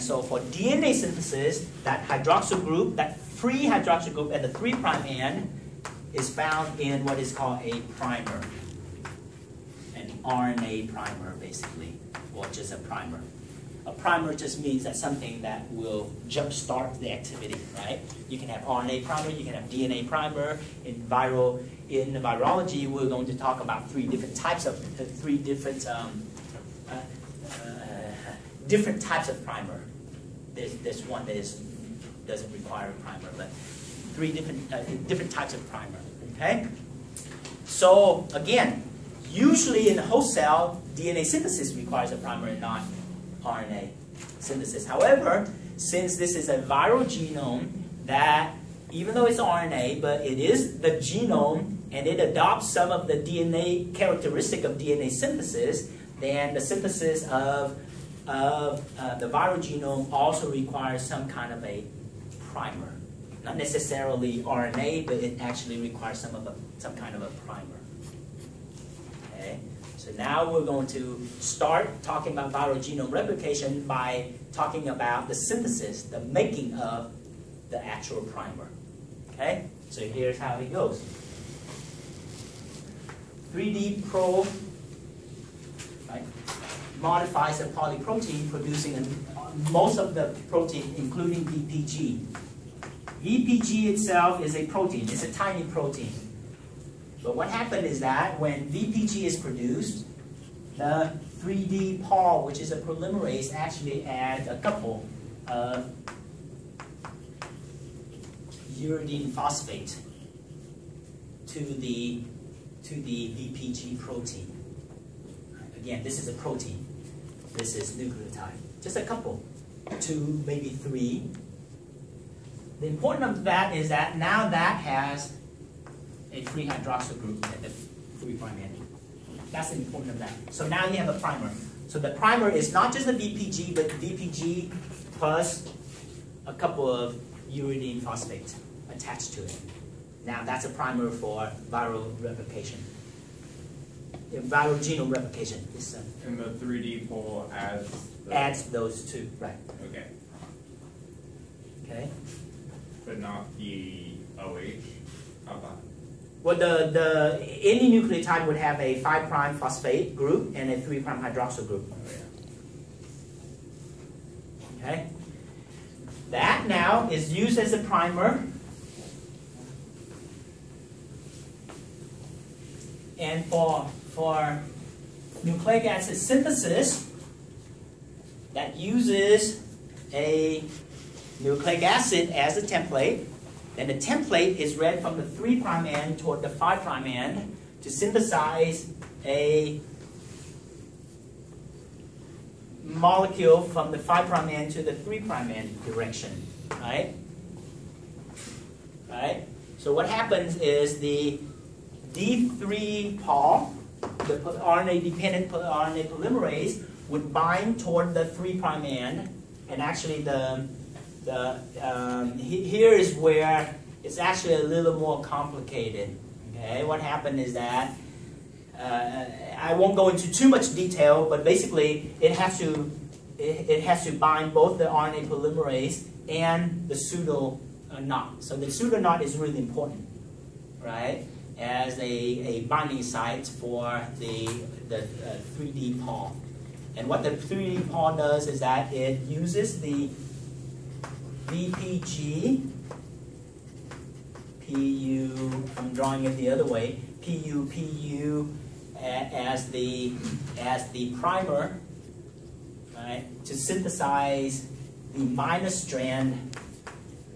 And so for DNA synthesis, that hydroxyl group, that free hydroxyl group at the 3' end is found in what is called a primer. An RNA primer, basically, or just a primer. A primer just means that something that will jumpstart the activity, right? You can have RNA primer, you can have DNA primer. In virology, we're going to talk about different types of primer. There's one that doesn't require a primer, but 3 different types of primer. Okay. So again, usually in the host cell, DNA synthesis requires a primer and not RNA synthesis. However, since this is a viral genome that, even though it's RNA, but it is the genome and it adopts some of the DNA characteristic of DNA synthesis, then the synthesis of the viral genome also requires some kind of a primer. Not necessarily RNA, but it actually requires some kind of a primer. Okay? So now we're going to start talking about viral genome replication by talking about the synthesis, the making of the actual primer. Okay? So here's how it goes. 3D Pro, right, modifies a polyprotein producing most of the protein, including VPG. VPG itself is a protein. It's a tiny protein. But what happened is that when VPG is produced, the 3D Pol, which is a polymerase, actually adds a couple of uridine phosphate to the VPG protein. Again, this is a protein. This is nucleotide. Just a couple, 2, maybe 3. The importance of that is that now that has a free hydroxyl group at the 3' end. That's the importance of that. So now you have a primer. So the primer is not just the VPG, but VPG plus a couple of uridine phosphate attached to it. Now that's a primer for viral replication. Viral genome replication. And the 3D Pol adds those two, right? Okay. Okay. But not the OH. How about? Well, any nucleotide would have a 5' phosphate group and a 3' hydroxyl group. Oh, yeah. Okay. That now is used as a primer. And for nucleic acid synthesis, that uses a nucleic acid as a template. Then the template is read from the 3' end toward the 5' end to synthesize a molecule from the 5' end to the 3' end direction. Right? Right? So what happens is the D3 Pol, the RNA-dependent RNA polymerase, would bind toward the 3' end, and actually here is where it's actually a little more complicated. Okay, what happened is that I won't go into too much detail, but basically it has to bind both the RNA polymerase and the pseudo knot. So the pseudo knot is really important, right? As a binding site for the 3D Pol. And what the 3D Pol does is that it uses the VPG, PU, I'm drawing it the other way, PU as the primer, right, to synthesize the minus strand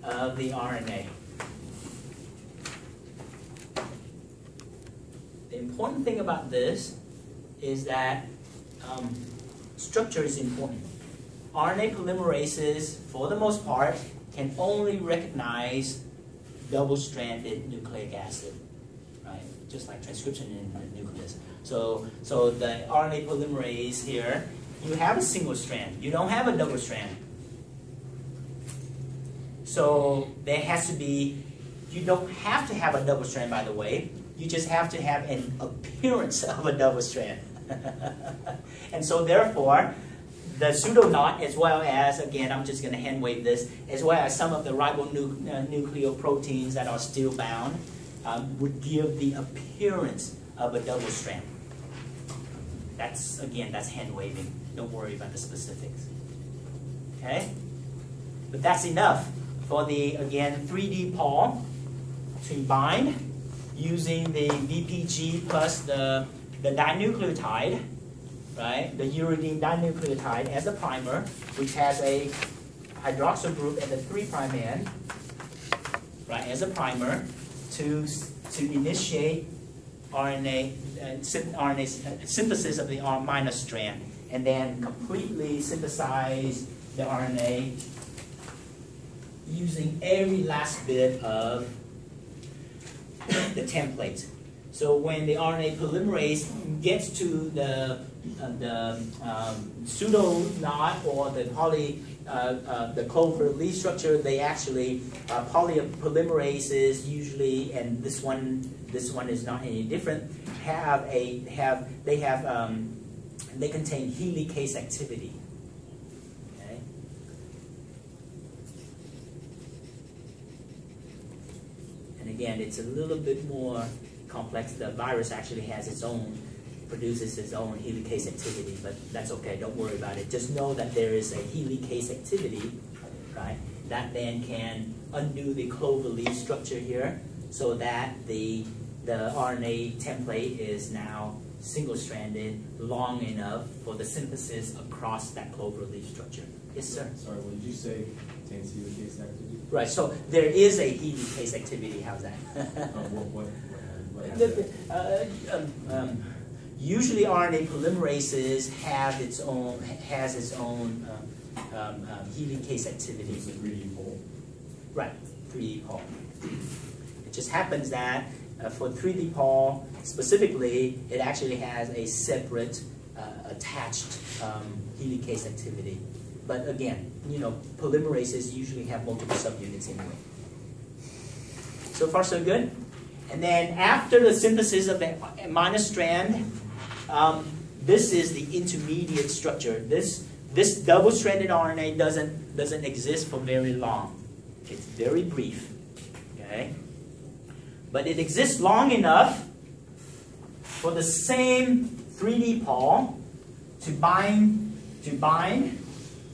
of the RNA. The important thing about this is that structure is important. RNA polymerases, for the most part, can only recognize double-stranded nucleic acid, right? Just like transcription in the nucleus. So the RNA polymerase here, you have a single strand. You don't have a double strand. So there has to be, you don't have to have a double strand, by the way. You just have to have an appearance of a double strand. And so therefore, the pseudo-knot, as well as, again, I'm just going to hand wave this, as well as some of the ribonucleoproteins that are still bound, would give the appearance of a double strand. That's, again, that's hand waving. Don't worry about the specifics. Okay? But that's enough for the, again, 3D Pol to bind using the VPG plus the dinucleotide, right? The uridine dinucleotide as a primer, which has a hydroxyl group at the 3' end, right, as a primer to initiate RNA synthesis of the R- minus strand, and then completely synthesize the RNA using every last bit of the template. So when the RNA polymerase gets to the pseudo knot or the the clover leaf structure, they actually polymerases usually, and this one is not any different. They contain helicase activity. Okay. And again, it's a little bit more complex. The virus actually has its own, produces its own helicase activity, but that's okay, don't worry about it. Just know that there is a helicase activity, right, that then can undo the clover leaf structure here so that the RNA template is now single-stranded long enough for the synthesis across that clover leaf structure. Yes, sir? Sorry, what did you say contains helicase activity? Right, so there is a helicase activity. How's that? What usually RNA polymerases has its own helicase activity. It's a 3D Pol. Right, 3D Pol. It just happens that for 3D Pol specifically, it actually has a separate attached helicase activity. But again, you know, polymerases usually have multiple subunits anyway. So far, so good. And then after the synthesis of the minus strand, this is the intermediate structure. This double-stranded RNA doesn't exist for very long. It's very brief. Okay, but it exists long enough for the same 3D Pol to bind,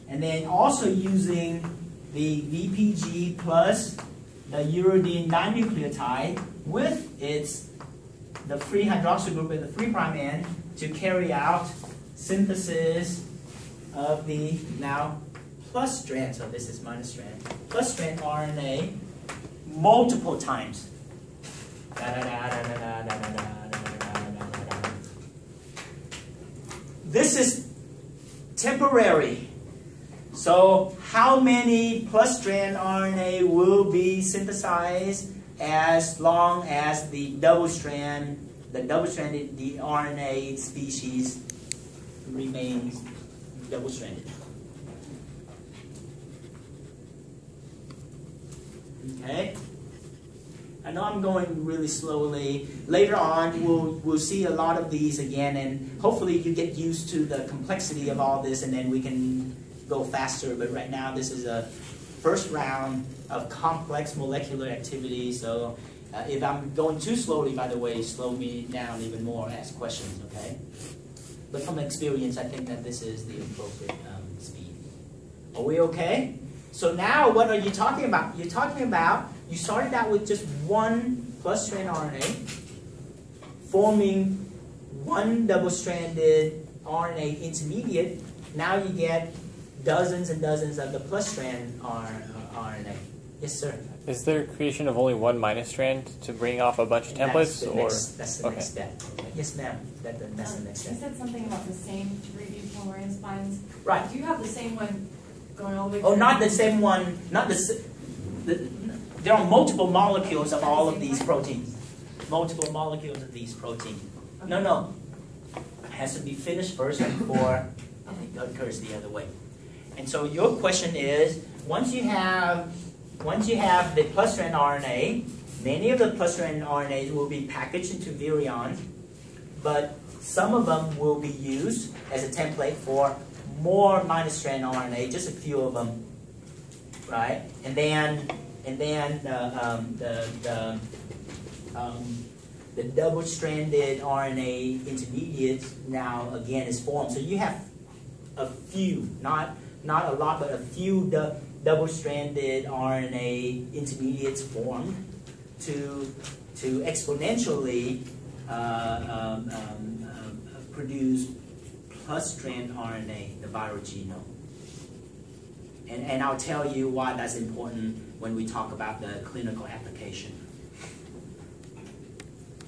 and then also using the VPG plus the uridine dinucleotide with the free hydroxyl group at the 3' end to carry out synthesis of the now plus strand, so this is minus strand, plus strand RNA multiple times. This is temporary. So how many plus strand RNA will be synthesized as long as the double-stranded RNA species remains double-stranded? Okay. I know I'm going really slowly. Later on, we'll see a lot of these again, and hopefully you get used to the complexity of all this, and then we can go faster. But right now, this is a first round of complex molecular activity. So if I'm going too slowly, by the way, slow me down even more, ask questions, okay? But from experience, I think that this is the appropriate speed. Are we okay? So now, what are you talking about? You're talking about, you started out with just one plus strand RNA, forming one double-stranded RNA intermediate. Now you get dozens and dozens of the plus strand RNA. Yes, sir? Is there creation of only one minus strand to bring off a bunch of templates? That's the next step. Yes, ma'am. That's the next step. You said something about the same 3D polymerase binds. Right. Do you have the same one going all the way? Oh, not the same one. Not there are multiple molecules of all of these proteins. Multiple molecules of these proteins. Okay. No. It has to be finished first before it occurs the other way. And so your question is, once you have the plus strand RNA, many of the plus strand RNAs will be packaged into virions, but some of them will be used as a template for more minor strand RNA, just a few of them, right? And then the double-stranded RNA intermediates now again is formed. So you have a few, not a lot, but a few double-stranded RNA intermediates formed to exponentially produce plus-strand RNA, the viral genome. And I'll tell you why that's important when we talk about the clinical application.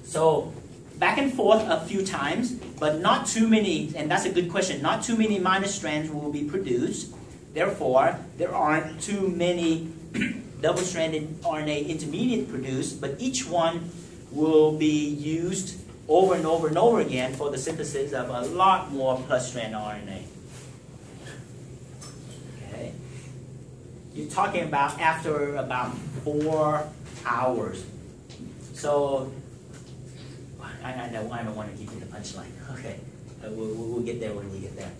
So back and forth a few times, but not too many, and that's a good question, not too many minor strands will be produced. Therefore, there aren't too many double-stranded RNA intermediate produced, but each one will be used over and over and over again for the synthesis of a lot more plus-strand RNA. Okay. You're talking about after about 4 hours. So, I don't want to give you the punchline. Okay, we'll get there when we get there.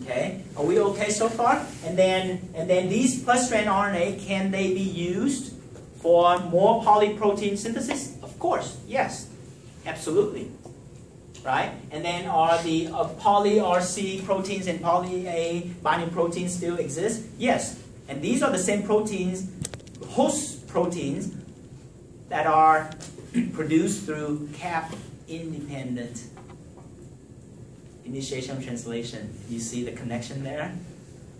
Okay, are we okay so far? And then these plus-strand RNA, can they be used for more polyprotein synthesis? Of course, yes, absolutely. Right? And then are the poly-RC proteins and poly-A binding proteins still exist? Yes. And these are the same proteins, host proteins, that are produced through cap-independent initiation of translation. You see the connection there?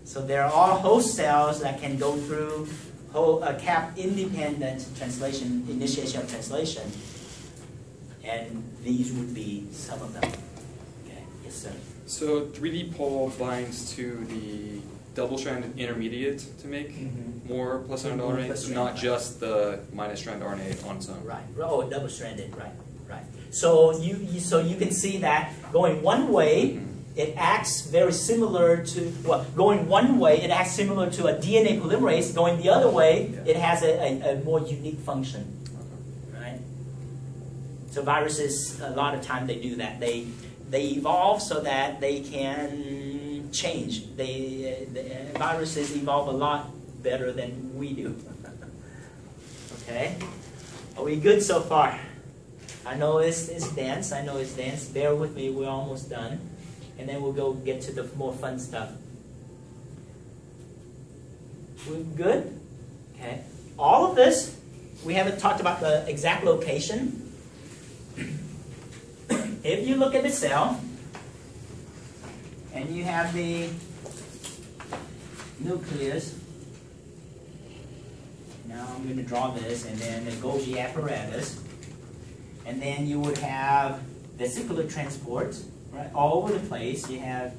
So there are host cells that can go through cap-independent translation, initiation of translation. And these would be some of them. Okay, yes, sir. So 3D pol binds to the double-stranded intermediate to make more plus-strand RNA, not just the minus-strand RNA on its own. Right. Oh, double-stranded. Right. Right. So you can see that going one way, it acts very similar to, well, going one way, it acts similar to a DNA polymerase. Going the other way, it has a more unique function. Right? So viruses, a lot of time they do that. They evolve so that they can change. The viruses evolve a lot better than we do. Okay? Are we good so far? I know it's dense. I know it's dense. Bear with me. We're almost done. And then we'll go get to the more fun stuff. We're good? Okay. All of this, we haven't talked about the exact location. If you look at the cell, and you have the nucleus, now I'm going to draw this, and then the Golgi apparatus. And then you would have vesicular transport, right, all over the place. You have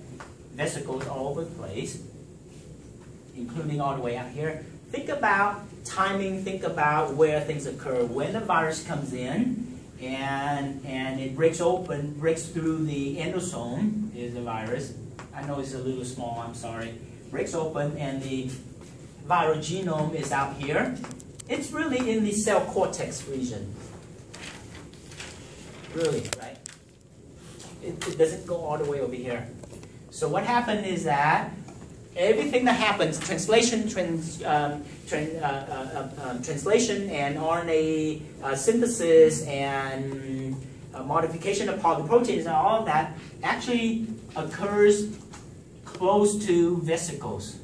vesicles all over the place, including all the way out here. Think about timing, think about where things occur. When the virus comes in and it breaks through the endosome, is the virus. I know it's a little small, I'm sorry. Breaks open and the viral genome is out here. It's really in the cell cortex region. Really, right? It doesn't go all the way over here. So what happened is that everything that happens, translation and RNA synthesis and modification of polyproteins and all of that actually occurs close to vesicles.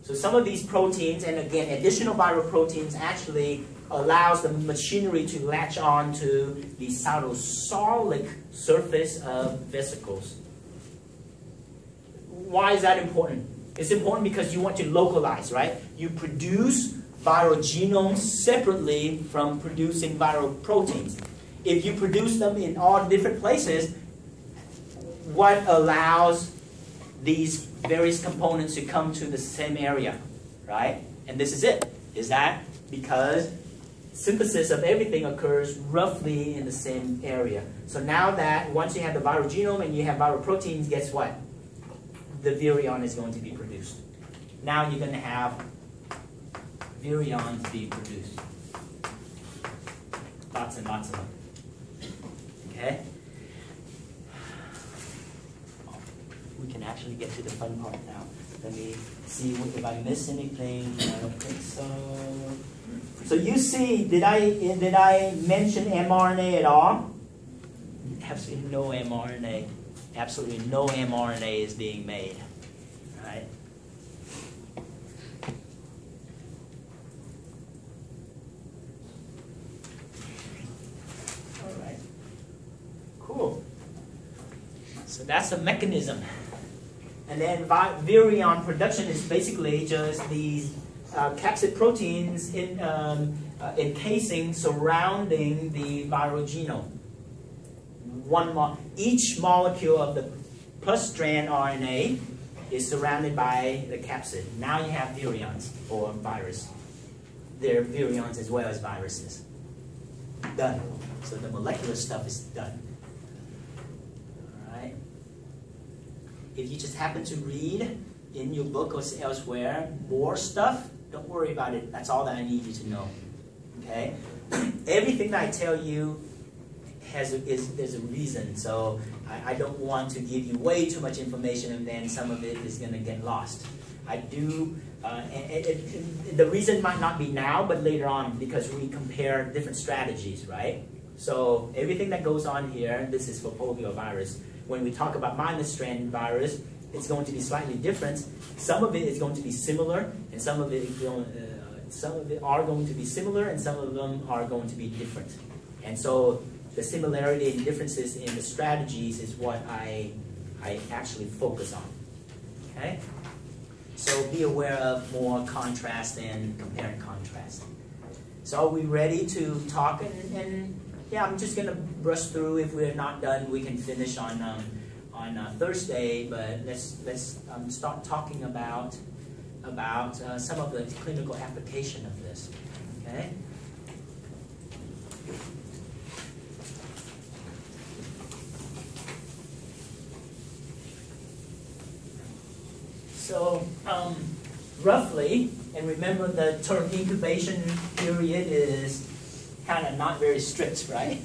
So some of these proteins, and again, additional viral proteins actually allows the machinery to latch on to the cytosolic surface of vesicles. Why is that important? It's important because you want to localize, right? You produce viral genomes separately from producing viral proteins. If you produce them in all different places, what allows these various components to come to the same area, right? And this is it. Is that because synthesis of everything occurs roughly in the same area. So now that once you have the viral genome and you have viral proteins, guess what? The virion is going to be produced. Now you're going to have virions being produced. Lots and lots of them. Okay? can actually get to the fun part now. Let me see if I miss anything. I don't think so. So you see, did I mention mRNA at all? Absolutely no mRNA. Absolutely no mRNA is being made. Right? All right. Cool. So that's a mechanism. And then virion production is basically just these capsid proteins encasing, surrounding the viral genome. Each molecule of the plus strand RNA is surrounded by the capsid. Now you have virions, or virus. They're virions as well as viruses. Done. So the molecular stuff is done. All right. If you just happen to read in your book or elsewhere more stuff, don't worry about it. That's all that I need you to know. Okay? Everything that I tell you there's a reason. So I don't want to give you way too much information, and then some of it is going to get lost. I do. The reason might not be now, but later on, because we compare different strategies, right? So everything that goes on here, this is for polio virus. When we talk about minus strand virus, it's going to be slightly different. Some of it is going to be similar, and some of it are going to be similar, and some of them are going to be different. And so the similarity and differences in the strategies is what I actually focus on. Okay? So be aware of more contrast and compare and contrast. So are we ready to talk? And yeah, I'm just going to brush through. If we're not done, we can finish on Thursday. But let's start talking about some of the clinical application of this. Okay. So roughly, and remember the term incubation period is kind of not very strict, right?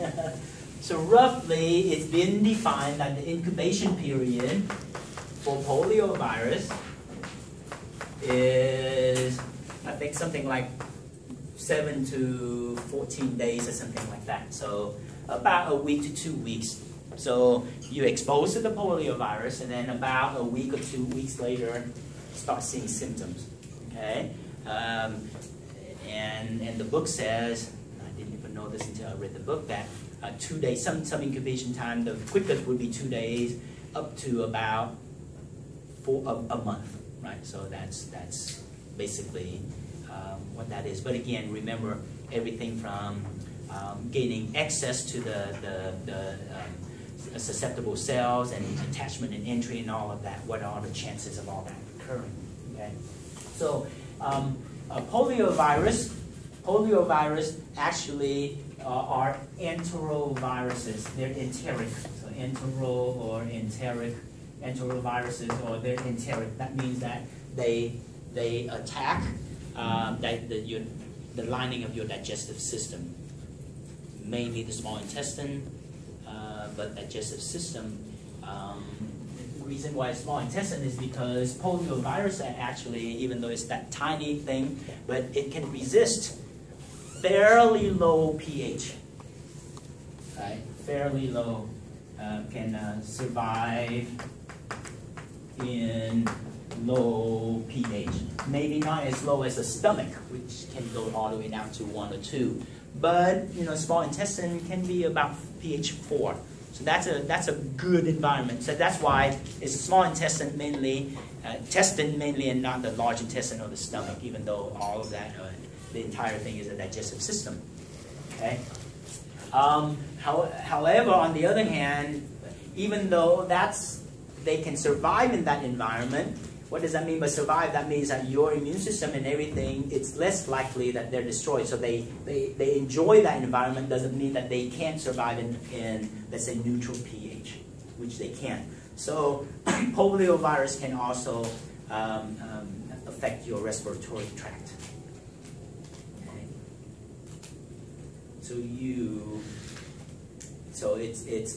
So roughly, it's been defined that the incubation period for poliovirus is, I think, something like 7 to 14 days or something like that. So about a week to 2 weeks. So you expose to the poliovirus, and then about a week or 2 weeks later, start seeing symptoms. Okay, and the book says, I didn't even know this until I read the book, that 2 days, some incubation time. The quickest would be 2 days, up to about a month. Right. So that's basically what that is. But again, remember everything from gaining access to the susceptible cells and attachment and entry and all of that. What are the chances of all that occurring? Okay. So poliovirus actually are enteroviruses. They're enteric. So entero or enteric, enteroviruses, or they're enteric. That means that they attack the lining of your digestive system, mainly the small intestine. But digestive system, the reason why small intestine is because poliovirus actually, even though it's that tiny thing, but it can resist fairly low pH, right? Fairly low, can survive in low pH. Maybe not as low as the stomach, which can go all the way down to 1 or 2. But small intestine can be about pH 4. So that's a good environment. So that's why it's a small intestine mainly, and not the large intestine or the stomach, even though all of that, the entire thing is a digestive system. Okay. However, on the other hand, even though they can survive in that environment, what does that mean by survive? That means that your immune system and everything, it's less likely that they're destroyed. So they enjoy that environment. Doesn't mean that they can't survive in let's say, neutral pH, which they can. So poliovirus can also affect your respiratory tract. Okay. So So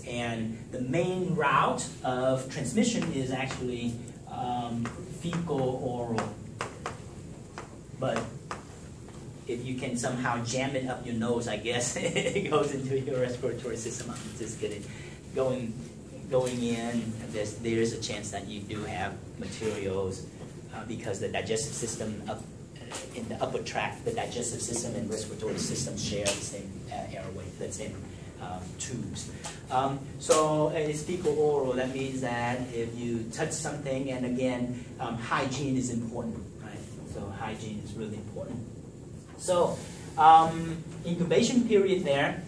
and the main route of transmission is actually fecal oral. But if you can somehow jam it up your nose, I guess it goes into your respiratory system. I'm just kidding. Going in, there's a chance that you do have materials because the digestive system in the upper tract, the digestive system and respiratory system share the same airway, the same tubes. So it's fecal oral. That means that if you touch something, and again, hygiene is important, right? So hygiene is really important. So incubation period there.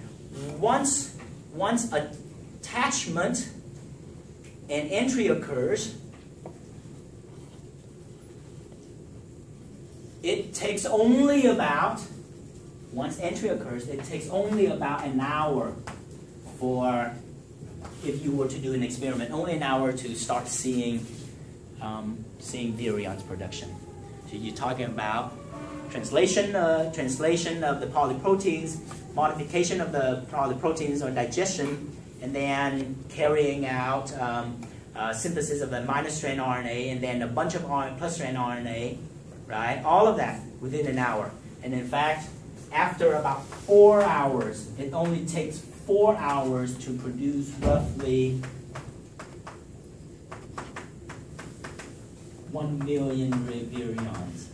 Once attachment and entry occurs, it takes only about, once entry occurs, it takes only about an hour for, if you were to do an experiment, only an hour to start seeing virions production. So you're talking about translation of the polyproteins, modification of the polyproteins or digestion, and then carrying out synthesis of the minor strand RNA, and then a bunch of plus strand RNA, right? All of that within an hour. And in fact, after about 4 hours, it only takes 4 hours to produce roughly 1 million virions.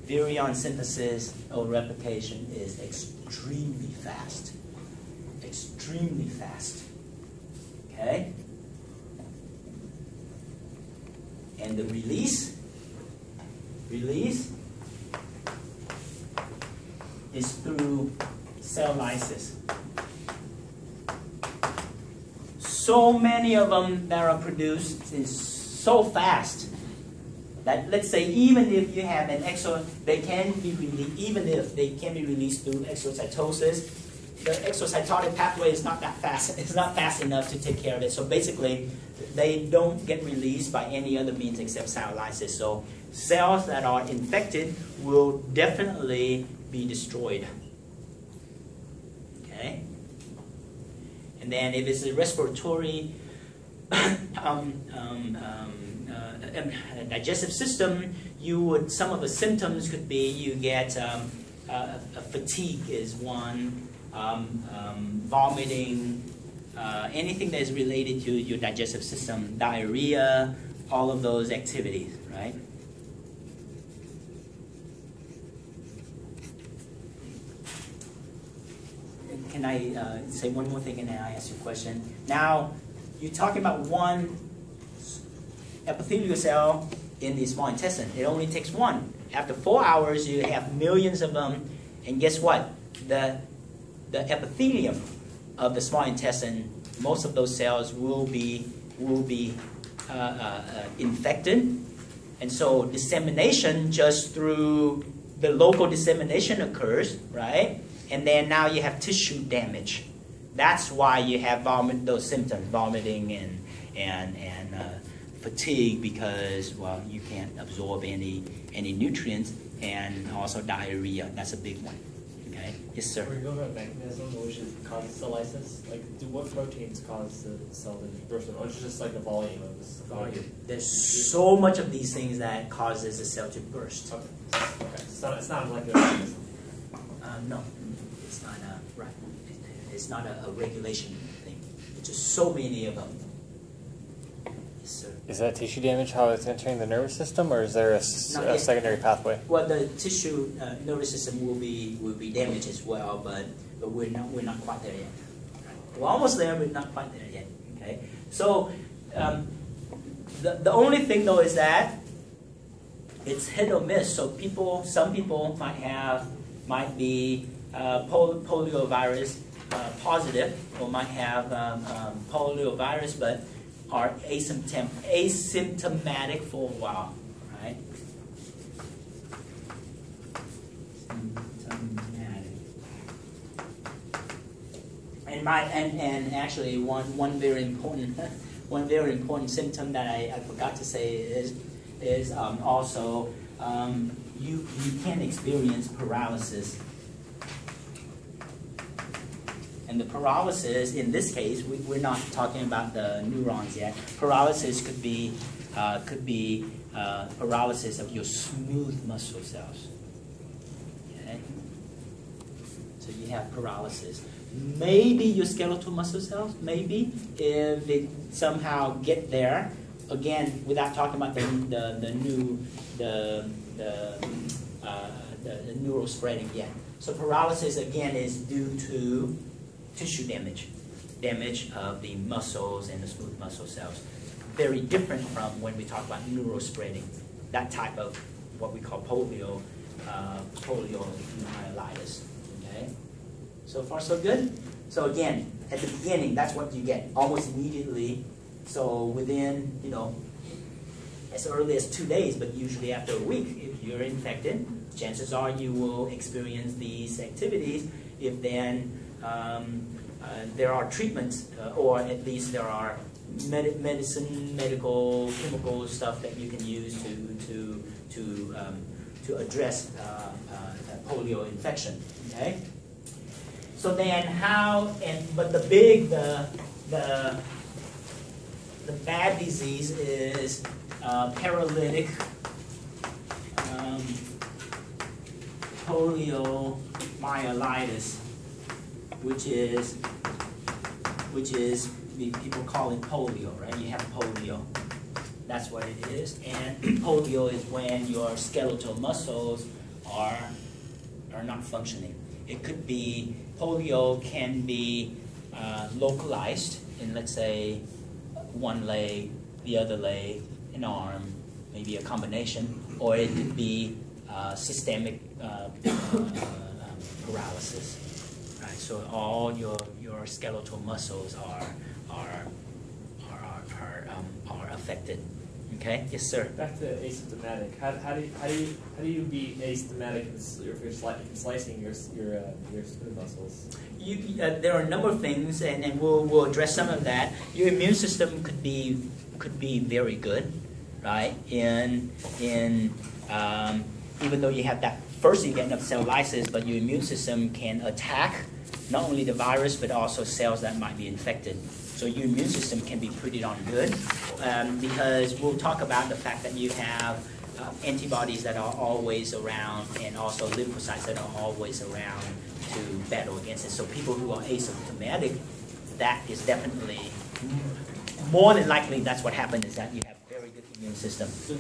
Virion synthesis or replication is extremely fast. Extremely fast. Okay? And the release is through cell lysis. So many of them that are produced is so fast that, let's say, even if you have an they can be released, even if they can be released through exocytosis, the exocytotic pathway is not that fast. It's not fast enough to take care of it. So basically, they don't get released by any other means except cell lysis. So cells that are infected will definitely be destroyed. Okay? And then if it's a respiratory digestive system, some of the symptoms could be you get fatigue is one, vomiting, anything that is related to your digestive system, diarrhea, all of those activities, right? Can I say one more thing and then I ask you a question? Now, you're talking about one epithelial cell in the small intestine. It only takes one. After 4 hours, you have millions of them, and guess what? The epithelium of the small intestine, most of those cells will be infected, and so dissemination just through the local dissemination occurs, right? And then now you have tissue damage. That's why you have those symptoms, vomiting and fatigue, because, well, you can't absorb any nutrients, and also diarrhea. That's a big one. Okay. Yes, sir. We're going about mechanism which causes cell lysis. Like, what proteins cause the cell to burst? Or it's just like the volume of this volume? There's so much of these things that causes the cell to burst. Okay. It's not like a mechanism. No, it's not right. It's not a regulation thing. It's just so many of them. Yes, sir. Is that tissue damage how it's entering the nervous system, or is there a secondary pathway? Well, the tissue nervous system will be damaged as well, but we're not quite there yet. We're almost there, but not quite there yet. Okay. So the only thing though is that it's hit or miss. So some people might be polio virus positive, or might have polio virus, but are asymptomatic for a while, right? Symptomatic. And actually one very important symptom that I forgot to say is also you can experience paralysis. And the pyrolysis, in this case, we're not talking about the neurons yet. Pyrolysis could be pyrolysis of your smooth muscle cells. Okay? So you have pyrolysis. Maybe your skeletal muscle cells, maybe, if it somehow get there. Again, without talking about the neural spreading yet. So pyrolysis again is due to tissue damage of the muscles and the smooth muscle cells. Very different from when we talk about neural spreading, that type of what we call poliomyelitis. Okay, so far so good. So again, at the beginning, that's what you get almost immediately. So within, as early as 2 days, but usually after a week, if you're infected, chances are you will experience these activities. If then there are treatments, or at least there are medical, chemical stuff that you can use to address polio infection. Okay. So then but the bad disease is paralytic poliomyelitis, which is people call it polio, right? You have polio. That's what it is. And polio is when your skeletal muscles are not functioning. It could be, polio can be localized in, let's say, one leg, the other leg, an arm, maybe a combination, or it could be systemic paralysis. Right? So all your skeletal muscles are affected. Okay, yes, sir. Back to asymptomatic. How do you be asymptomatic if you're slicing your smooth muscles? There are a number of things, and we'll address some of that. Your immune system could be very good, right? Even though you have that, first you get enough cell lysis, but your immune system can attack not only the virus but also cells that might be infected. So your immune system can be pretty darn good, because we'll talk about the fact that you have antibodies that are always around, and also lymphocytes that are always around to battle against it. So people who are asymptomatic, that is definitely more than likely that's what happened, is that you have very good immune system. So